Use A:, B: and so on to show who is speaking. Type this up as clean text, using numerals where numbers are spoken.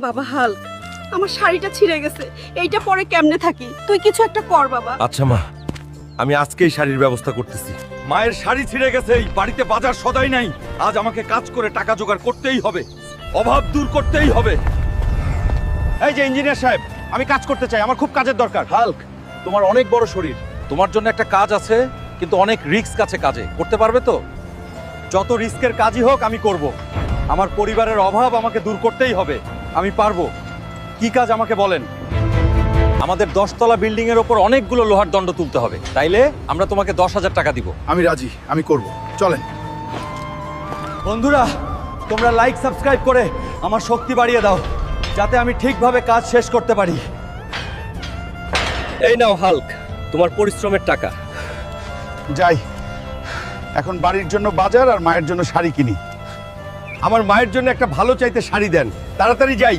A: বাবা হাল, আমার শাড়িটা ছিঁড়ে গেছে, এইটা পরে কেমনে থাকি? তুই কিছু একটা কর বাবা।
B: আচ্ছা মা, আমি আজকেই শাড়ির ব্যবস্থা করতেছি। মায়ের শাড়ি ছিঁড়ে গেছে, এই বাড়িতে বাজার সদাই নাই। আজ আমাকে কাজ করে টাকা জোগাড় করতেই হবে, অভাব দূর করতেই হবে।
C: এই যে ইঞ্জিনিয়ার সাহেব, আমি কাজ করতে চাই, আমার খুব কাজের দরকার।
B: হাল্ক, তোমার অনেক বড় শরীর, তোমার জন্য একটা কাজ আছে, কিন্তু অনেক রিস্ক আছে কাজে। করতে পারবে তো?
C: যত রিস্কের কাজই হোক আমি করব। আমার পরিবারের অভাব আমাকে দূর করতেই হবে, আমি পারবো। কি কাজ আমাকে বলেন।
B: আমাদের 10তলা বিল্ডিং এর উপর অনেকগুলো লোহার দণ্ড তুলতে হবে, তাইলে আমরা তোমাকে 10,000 টাকা দিব।
D: আমি রাজি, আমি করব, চলেন।
C: বন্ধুরা, তোমরা লাইক সাবস্ক্রাইব করে আমার শক্তি বাড়িয়ে দাও, যাতে আমি ঠিকভাবে কাজ শেষ করতে পারি।
B: এই নাও হাল্ক, তোমার পরিশ্রমের টাকা।
D: যাই, এখন বাড়ির জন্য বাজার আর মায়ের জন্য শাড়ি কিনি।
B: আমার মায়ের জন্য একটা ভালো চাইতে শাড়ি দেন, তাড়াতাড়ি যাই।